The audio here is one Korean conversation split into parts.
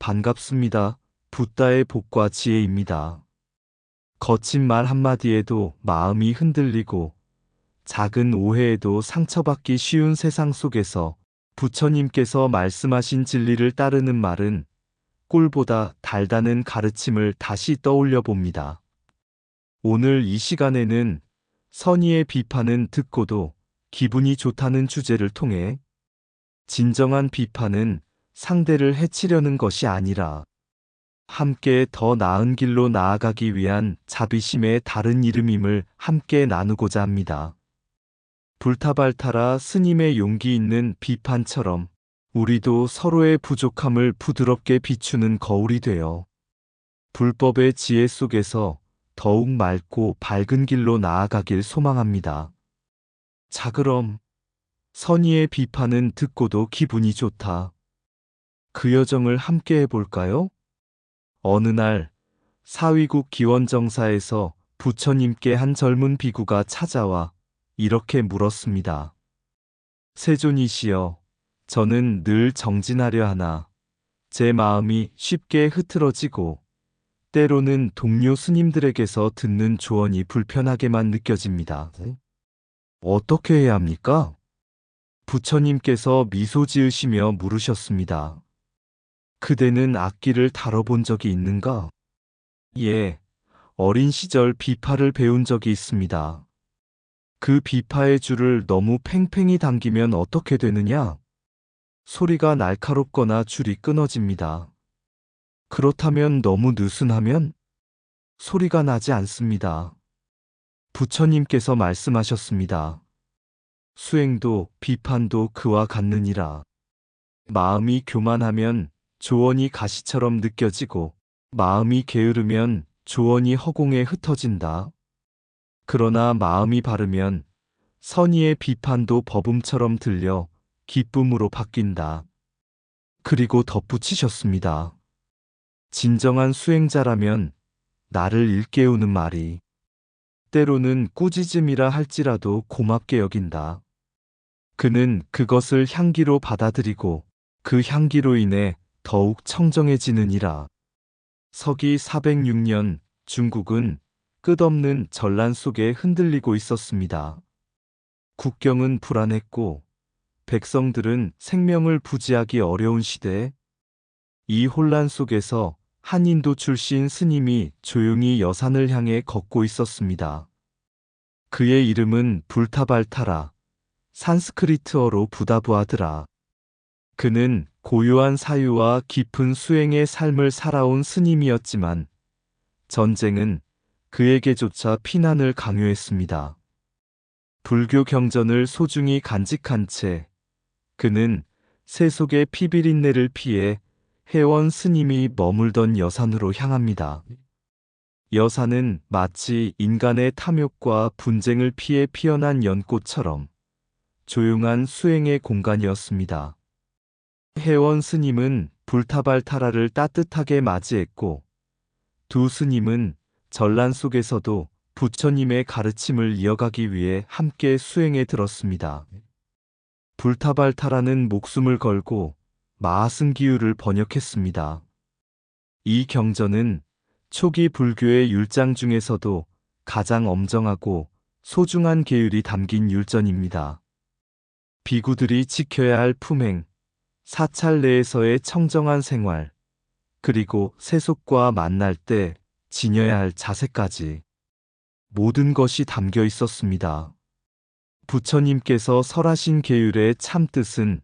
반갑습니다. 붓다의 복과 지혜입니다. 거친 말 한마디에도 마음이 흔들리고 작은 오해에도 상처받기 쉬운 세상 속에서 부처님께서 말씀하신 진리를 따르는 말은 꿀보다 달다는 가르침을 다시 떠올려 봅니다. 오늘 이 시간에는 선의의 비판은 듣고도 기분이 좋다는 주제를 통해 진정한 비판은 상대를 해치려는 것이 아니라 함께 더 나은 길로 나아가기 위한 자비심의 다른 이름임을 함께 나누고자 합니다. 불타발타라 스님의 용기 있는 비판처럼 우리도 서로의 부족함을 부드럽게 비추는 거울이 되어 불법의 지혜 속에서 더욱 맑고 밝은 길로 나아가길 소망합니다. 자, 그럼 선의의 비판은 듣고도 기분이 좋다. 그 여정을 함께 해볼까요? 어느 날 사위국 기원정사에서 부처님께 한 젊은 비구가 찾아와 이렇게 물었습니다. 세존이시여, 저는 늘 정진하려 하나 제 마음이 쉽게 흐트러지고 때로는 동료 스님들에게서 듣는 조언이 불편하게만 느껴집니다. 어떻게 해야 합니까? 부처님께서 미소 지으시며 물으셨습니다. 그대는 악기를 다뤄본 적이 있는가? 예, 어린 시절 비파를 배운 적이 있습니다. 그 비파의 줄을 너무 팽팽히 당기면 어떻게 되느냐? 소리가 날카롭거나 줄이 끊어집니다. 그렇다면 너무 느슨하면 소리가 나지 않습니다. 부처님께서 말씀하셨습니다. 수행도 비판도 그와 같느니라. 마음이 교만하면 조언이 가시처럼 느껴지고 마음이 게으르면 조언이 허공에 흩어진다. 그러나 마음이 바르면 선의의 비판도 버금처럼 들려 기쁨으로 바뀐다. 그리고 덧붙이셨습니다. 진정한 수행자라면 나를 일깨우는 말이 때로는 꾸짖음이라 할지라도 고맙게 여긴다. 그는 그것을 향기로 받아들이고 그 향기로 인해 더욱 청정해지느니라. 서기 406년 중국은 끝없는 전란 속에 흔들리고 있었습니다. 국경은 불안했고 백성들은 생명을 부지하기 어려운 시대에 이 혼란 속에서 한 인도 출신 스님이 조용히 여산을 향해 걷고 있었습니다. 그의 이름은 불타발타라, 산스크리트어로 부다부하드라. 그는 고요한 사유와 깊은 수행의 삶을 살아온 스님이었지만 전쟁은 그에게조차 피난을 강요했습니다. 불교 경전을 소중히 간직한 채 그는 세속의 피비린내를 피해 해원 스님이 머물던 여산으로 향합니다. 여산은 마치 인간의 탐욕과 분쟁을 피해 피어난 연꽃처럼 조용한 수행의 공간이었습니다. 해원 스님은 불타발타라를 따뜻하게 맞이했고 두 스님은 전란 속에서도 부처님의 가르침을 이어가기 위해 함께 수행에 들었습니다. 불타발타라는 목숨을 걸고 마하승기유를 번역했습니다. 이 경전은 초기 불교의 율장 중에서도 가장 엄정하고 소중한 계율이 담긴 율전입니다. 비구들이 지켜야 할 품행, 사찰 내에서의 청정한 생활, 그리고 세속과 만날 때 지녀야 할 자세까지 모든 것이 담겨 있었습니다. 부처님께서 설하신 계율의 참뜻은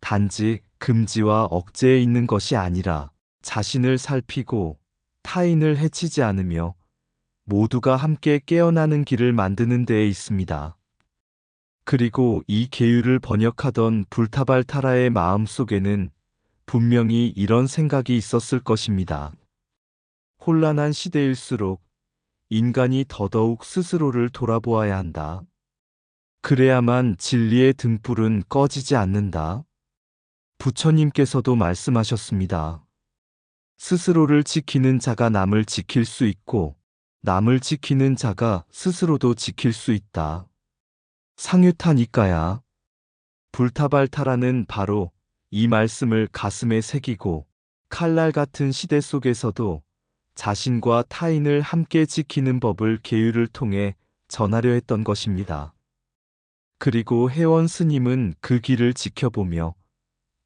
단지 금지와 억제에 있는 것이 아니라 자신을 살피고 타인을 해치지 않으며 모두가 함께 깨어나는 길을 만드는 데에 있습니다. 그리고 이 계율을 번역하던 불타발타라의 마음 속에는 분명히 이런 생각이 있었을 것입니다. 혼란한 시대일수록 인간이 더더욱 스스로를 돌아보아야 한다. 그래야만 진리의 등불은 꺼지지 않는다. 부처님께서도 말씀하셨습니다. 스스로를 지키는 자가 남을 지킬 수 있고 남을 지키는 자가 스스로도 지킬 수 있다. 상유타니까야. 불타발타라는 바로 이 말씀을 가슴에 새기고 칼날 같은 시대 속에서도 자신과 타인을 함께 지키는 법을 계율을 통해 전하려 했던 것입니다. 그리고 혜원 스님은 그 길을 지켜보며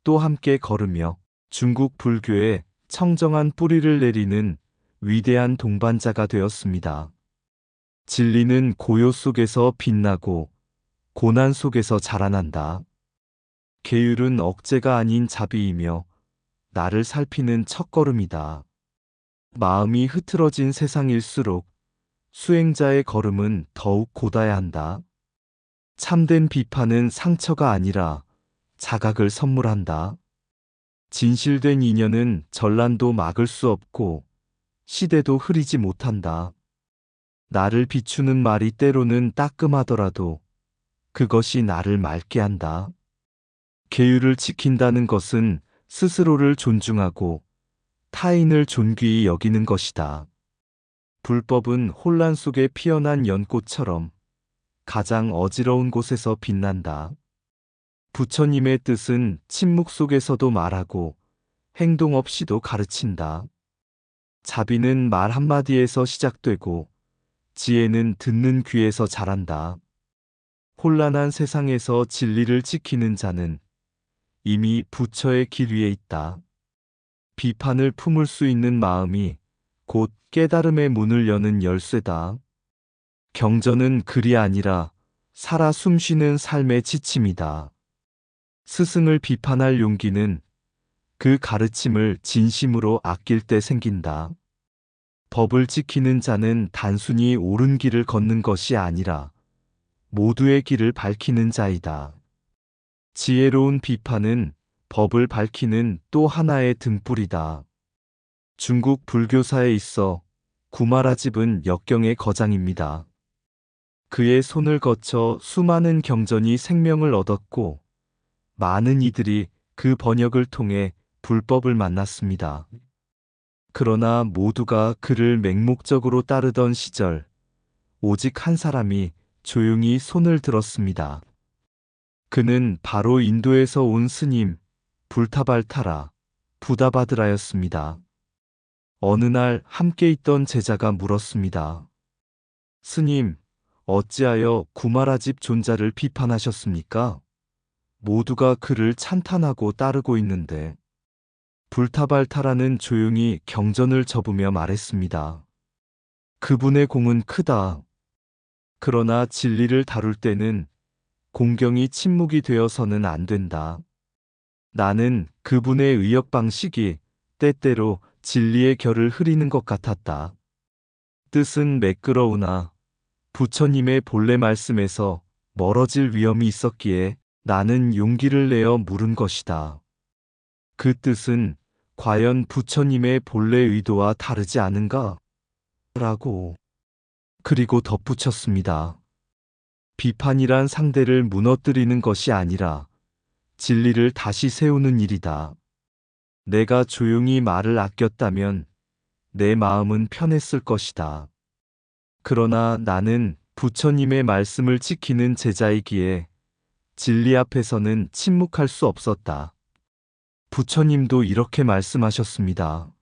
또 함께 걸으며 중국 불교에 청정한 뿌리를 내리는 위대한 동반자가 되었습니다. 진리는 고요 속에서 빛나고 고난 속에서 자라난다. 계율은 억제가 아닌 자비이며 나를 살피는 첫걸음이다. 마음이 흐트러진 세상일수록 수행자의 걸음은 더욱 곧아야 한다. 참된 비판은 상처가 아니라 자각을 선물한다. 진실된 인연은 전란도 막을 수 없고 시대도 흐리지 못한다. 나를 비추는 말이 때로는 따끔하더라도 그것이 나를 맑게 한다. 계율을 지킨다는 것은 스스로를 존중하고 타인을 존귀히 여기는 것이다. 불법은 혼란 속에 피어난 연꽃처럼 가장 어지러운 곳에서 빛난다. 부처님의 뜻은 침묵 속에서도 말하고 행동 없이도 가르친다. 자비는 말 한마디에서 시작되고 지혜는 듣는 귀에서 자란다. 혼란한 세상에서 진리를 지키는 자는 이미 부처의 길 위에 있다. 비판을 품을 수 있는 마음이 곧 깨달음의 문을 여는 열쇠다. 경전은 글이 아니라 살아 숨쉬는 삶의 지침이다. 스승을 비판할 용기는 그 가르침을 진심으로 아낄 때 생긴다. 법을 지키는 자는 단순히 옳은 길을 걷는 것이 아니라 모두의 길을 밝히는 자이다. 지혜로운 비판은 법을 밝히는 또 하나의 등불이다. 중국 불교사에 있어 구마라집은 역경의 거장입니다. 그의 손을 거쳐 수많은 경전이 생명을 얻었고 많은 이들이 그 번역을 통해 불법을 만났습니다. 그러나 모두가 그를 맹목적으로 따르던 시절 오직 한 사람이 조용히 손을 들었습니다. 그는 바로 인도에서 온 스님 불타발타라 부다바드라였습니다. 어느 날 함께 있던 제자가 물었습니다. 스님, 어찌하여 구마라집 존자를 비판하셨습니까? 모두가 그를 찬탄하고 따르고 있는데. 불타발타라는 조용히 경전을 접으며 말했습니다. 그분의 공은 크다. 그러나 진리를 다룰 때는 공경이 침묵이 되어서는 안 된다. 나는 그분의 의역 방식이 때때로 진리의 결을 흐리는 것 같았다. 뜻은 매끄러우나 부처님의 본래 말씀에서 멀어질 위험이 있었기에 나는 용기를 내어 물은 것이다. 그 뜻은 과연 부처님의 본래 의도와 다르지 않은가? 라고. 그리고 덧붙였습니다. 비판이란 상대를 무너뜨리는 것이 아니라 진리를 다시 세우는 일이다. 내가 조용히 말을 아꼈다면 내 마음은 편했을 것이다. 그러나 나는 부처님의 말씀을 지키는 제자이기에 진리 앞에서는 침묵할 수 없었다. 부처님도 이렇게 말씀하셨습니다.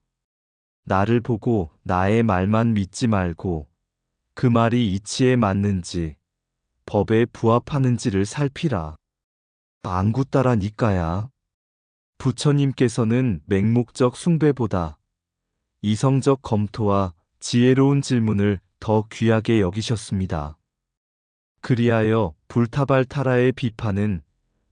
나를 보고 나의 말만 믿지 말고 그 말이 이치에 맞는지 법에 부합하는지를 살피라. 안구 따라 니까야. 부처님께서는 맹목적 숭배보다 이성적 검토와 지혜로운 질문을 더 귀하게 여기셨습니다. 그리하여 불타발타라의 비판은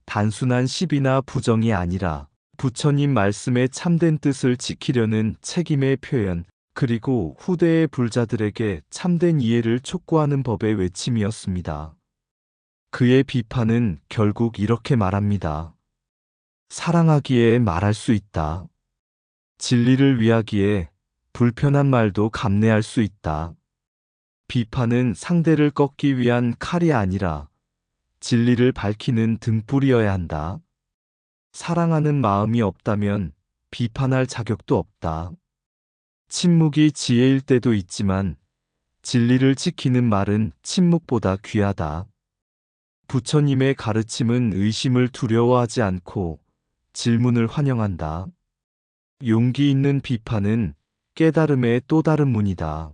단순한 시비나 부정이 아니라 부처님 말씀의 참된 뜻을 지키려는 책임의 표현, 그리고 후대의 불자들에게 참된 이해를 촉구하는 법의 외침이었습니다. 그의 비판은 결국 이렇게 말합니다. 사랑하기에 말할 수 있다. 진리를 위하기에 불편한 말도 감내할 수 있다. 비판은 상대를 꺾기 위한 칼이 아니라 진리를 밝히는 등불이어야 한다. 사랑하는 마음이 없다면 비판할 자격도 없다. 침묵이 지혜일 때도 있지만 진리를 지키는 말은 침묵보다 귀하다. 부처님의 가르침은 의심을 두려워하지 않고 질문을 환영한다. 용기 있는 비판은 깨달음의 또 다른 문이다.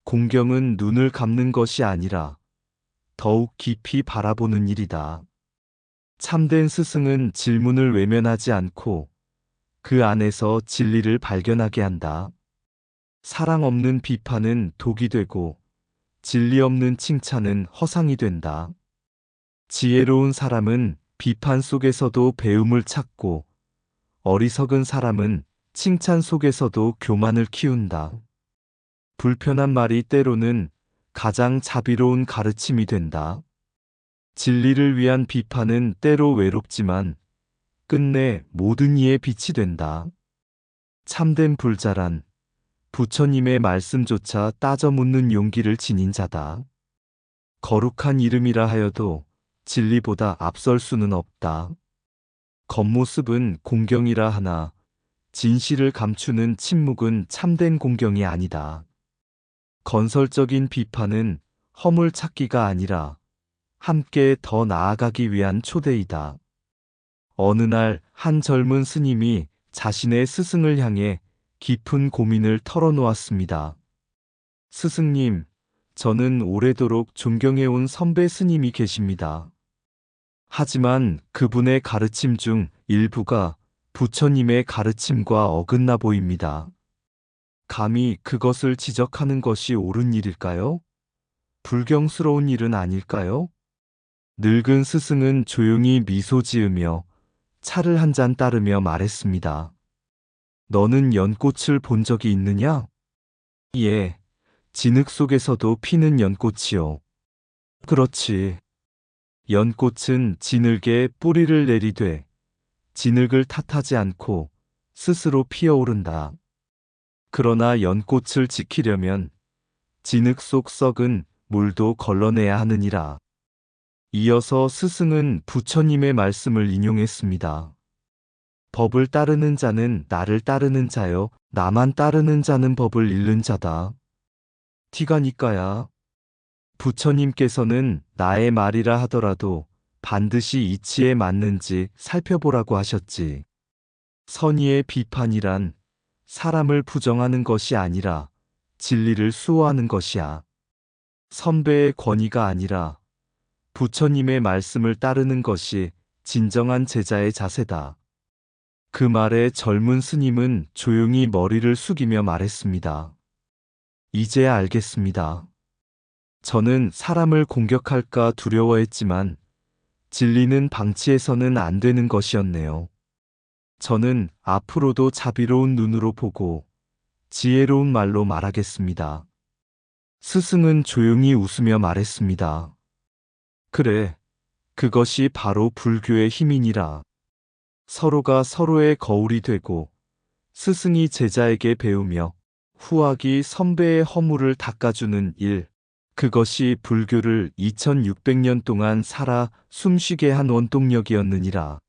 공경은 눈을 감는 것이 아니라 더욱 깊이 바라보는 일이다. 참된 스승은 질문을 외면하지 않고 그 안에서 진리를 발견하게 한다. 사랑 없는 비판은 독이 되고 진리 없는 칭찬은 허상이 된다. 지혜로운 사람은 비판 속에서도 배움을 찾고 어리석은 사람은 칭찬 속에서도 교만을 키운다. 불편한 말이 때로는 가장 자비로운 가르침이 된다. 진리를 위한 비판은 때로 외롭지만 끝내 모든 이의 빛이 된다. 참된 불자란 부처님의 말씀조차 따져 묻는 용기를 지닌 자다. 거룩한 이름이라 하여도 진리보다 앞설 수는 없다. 겉모습은 공경이라 하나 진실을 감추는 침묵은 참된 공경이 아니다. 건설적인 비판은 허물 찾기가 아니라 함께 더 나아가기 위한 초대이다. 어느 날 한 젊은 스님이 자신의 스승을 향해 깊은 고민을 털어놓았습니다. 스승님, 저는 오래도록 존경해온 선배 스님이 계십니다. 하지만 그분의 가르침 중 일부가 부처님의 가르침과 어긋나 보입니다. 감히 그것을 지적하는 것이 옳은 일일까요? 불경스러운 일은 아닐까요? 늙은 스승은 조용히 미소 지으며 차를 한 잔 따르며 말했습니다. 너는 연꽃을 본 적이 있느냐? 예, 진흙 속에서도 피는 연꽃이요. 그렇지. 연꽃은 진흙에 뿌리를 내리되 진흙을 탓하지 않고 스스로 피어오른다. 그러나 연꽃을 지키려면 진흙 속 썩은 물도 걸러내야 하느니라. 이어서 스승은 부처님의 말씀을 인용했습니다. 법을 따르는 자는 나를 따르는 자요, 나만 따르는 자는 법을 잃는 자다. 티가 니까야. 부처님께서는 나의 말이라 하더라도 반드시 이치에 맞는지 살펴보라고 하셨지. 선의의 비판이란 사람을 부정하는 것이 아니라 진리를 수호하는 것이야. 선배의 권위가 아니라 부처님의 말씀을 따르는 것이 진정한 제자의 자세다. 그 말에 젊은 스님은 조용히 머리를 숙이며 말했습니다. 이제야 알겠습니다. 저는 사람을 공격할까 두려워했지만 진리는 방치해서는 안 되는 것이었네요. 저는 앞으로도 자비로운 눈으로 보고 지혜로운 말로 말하겠습니다. 스승은 조용히 웃으며 말했습니다. 그래, 그것이 바로 불교의 힘이니라. 서로가 서로의 거울이 되고 스승이 제자에게 배우며 후학이 선배의 허물을 닦아주는 일, 그것이 불교를 2600년 동안 살아 숨쉬게 한 원동력이었느니라.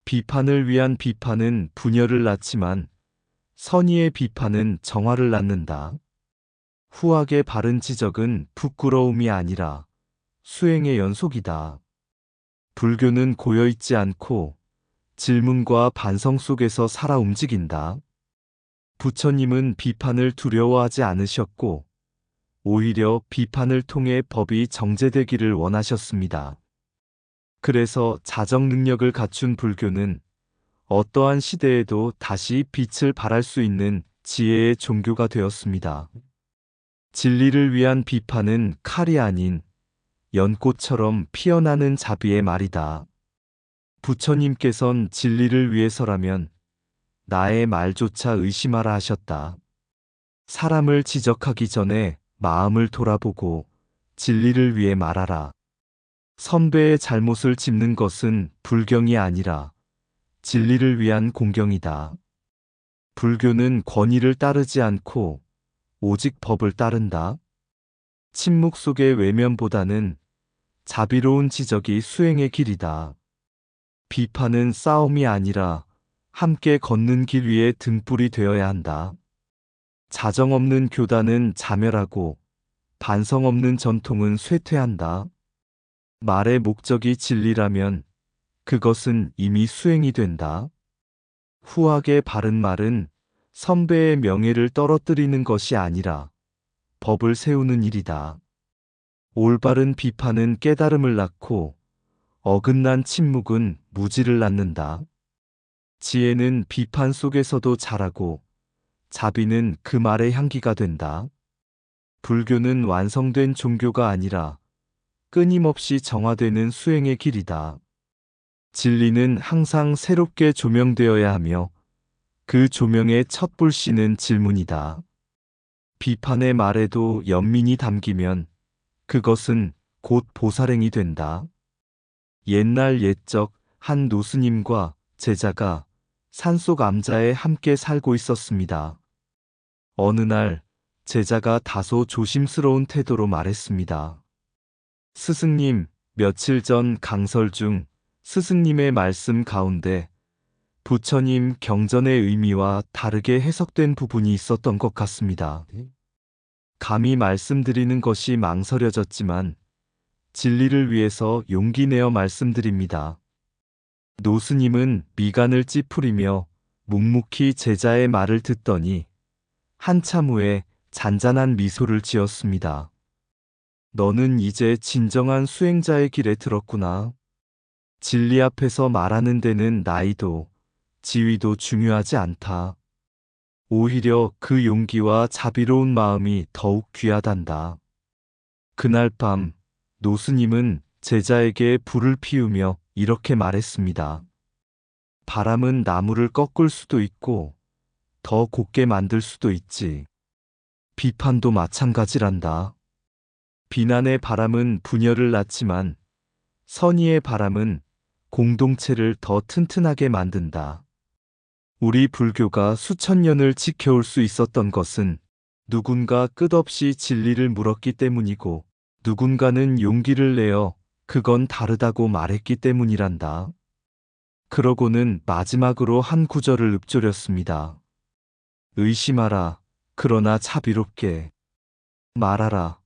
비판을 위한 비판은 분열을 낳지만 선의의 비판은 정화를 낳는다. 후학의 바른 지적은 부끄러움이 아니라 수행의 연속이다. 불교는 고여있지 않고 질문과 반성 속에서 살아 움직인다. 부처님은 비판을 두려워하지 않으셨고 오히려 비판을 통해 법이 정제되기를 원하셨습니다. 그래서 자정 능력을 갖춘 불교는 어떠한 시대에도 다시 빛을 발할 수 있는 지혜의 종교가 되었습니다. 진리를 위한 비판은 칼이 아닌 연꽃처럼 피어나는 자비의 말이다. 부처님께선 진리를 위해서라면 나의 말조차 의심하라 하셨다. 사람을 지적하기 전에 마음을 돌아보고 진리를 위해 말하라. 선배의 잘못을 짚는 것은 불경이 아니라 진리를 위한 공경이다. 불교는 권위를 따르지 않고 오직 법을 따른다. 침묵 속의 외면보다는 자비로운 지적이 수행의 길이다. 비판은 싸움이 아니라 함께 걷는 길 위에 등불이 되어야 한다. 자정 없는 교단은 자멸하고 반성 없는 전통은 쇠퇴한다. 말의 목적이 진리라면 그것은 이미 수행이 된다. 후하게 바른 말은 선배의 명예를 떨어뜨리는 것이 아니라 법을 세우는 일이다. 올바른 비판은 깨달음을 낳고 어긋난 침묵은 무지를 낳는다. 지혜는 비판 속에서도 자라고 자비는 그 말의 향기가 된다. 불교는 완성된 종교가 아니라 끊임없이 정화되는 수행의 길이다. 진리는 항상 새롭게 조명되어야 하며 그 조명의 첫 불씨는 질문이다. 비판의 말에도 연민이 담기면 그것은 곧 보살행이 된다. 옛날 옛적 한 노스님과 제자가 산속 암자에 함께 살고 있었습니다. 어느 날 제자가 다소 조심스러운 태도로 말했습니다. 스승님, 며칠 전 강설 중 스승님의 말씀 가운데 부처님 경전의 의미와 다르게 해석된 부분이 있었던 것 같습니다. 감히 말씀드리는 것이 망설여졌지만 진리를 위해서 용기 내어 말씀드립니다. 노스님은 미간을 찌푸리며 묵묵히 제자의 말을 듣더니 한참 후에 잔잔한 미소를 지었습니다. 너는 이제 진정한 수행자의 길에 들었구나. 진리 앞에서 말하는 데는 나이도 지위도 중요하지 않다. 오히려 그 용기와 자비로운 마음이 더욱 귀하단다. 그날 밤 노스님은 제자에게 불을 피우며 이렇게 말했습니다. 바람은 나무를 꺾을 수도 있고 더 곱게 만들 수도 있지. 비판도 마찬가지란다. 비난의 바람은 분열을 낳지만 선의의 바람은 공동체를 더 튼튼하게 만든다. 우리 불교가 수천 년을 지켜올 수 있었던 것은 누군가 끝없이 진리를 물었기 때문이고 누군가는 용기를 내어 그건 다르다고 말했기 때문이란다. 그러고는 마지막으로 한 구절을 읊조렸습니다. 의심하라, 그러나 자비롭게. 말하라,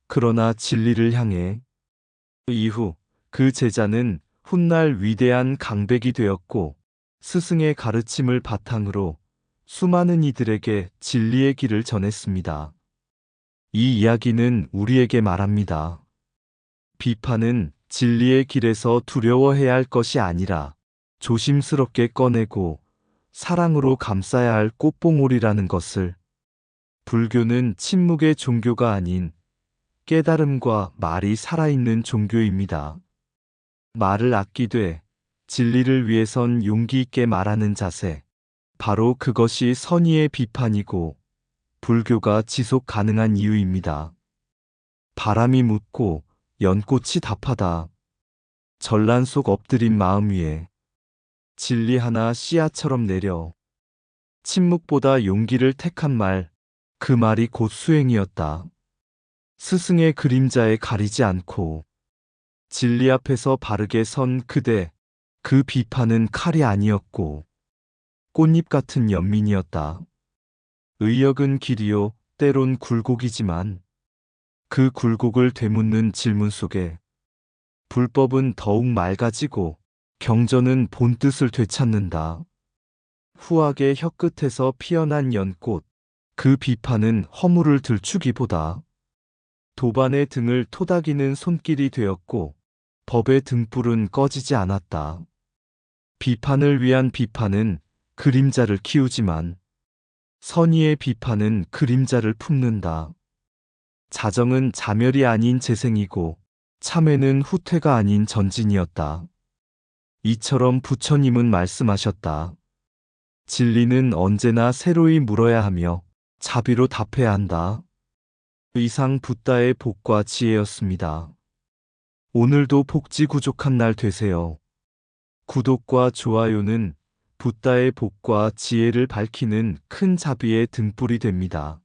그러나 진리를 향해. 이후 그 제자는 훗날 위대한 강백이 되었고 스승의 가르침을 바탕으로 수많은 이들에게 진리의 길을 전했습니다. 이 이야기는 우리에게 말합니다. 비판은 진리의 길에서 두려워해야 할 것이 아니라 조심스럽게 꺼내고 사랑으로 감싸야 할 꽃봉오리라는 것을. 불교는 침묵의 종교가 아닌 깨달음과 말이 살아있는 종교입니다. 말을 아끼되 진리를 위해선 용기 있게 말하는 자세. 바로 그것이 선의의 비판이고 불교가 지속 가능한 이유입니다. 바람이 묻고 연꽃이 답하다. 전란 속 엎드린 마음 위에 진리 하나 씨앗처럼 내려. 침묵보다 용기를 택한 말, 그 말이 곧 수행이었다. 스승의 그림자에 가리지 않고 진리 앞에서 바르게 선 그대, 그 비판은 칼이 아니었고 꽃잎 같은 연민이었다. 의역은 길이요, 때론 굴곡이지만 그 굴곡을 되묻는 질문 속에 불법은 더욱 맑아지고 경전은 본뜻을 되찾는다. 후하게 혀끝에서 피어난 연꽃, 그 비판은 허물을 들추기보다 도반의 등을 토닥이는 손길이 되었고 법의 등불은 꺼지지 않았다. 비판을 위한 비판은 그림자를 키우지만 선의의 비판은 그림자를 품는다. 자정은 자멸이 아닌 재생이고 참회는 후퇴가 아닌 전진이었다. 이처럼 부처님은 말씀하셨다. 진리는 언제나 새로이 물어야 하며 자비로 답해야 한다. 이상 붓다의 복과 지혜였습니다. 오늘도 복지구족한 날 되세요. 구독과 좋아요는 붓다의 복과 지혜를 밝히는 큰 자비의 등불이 됩니다.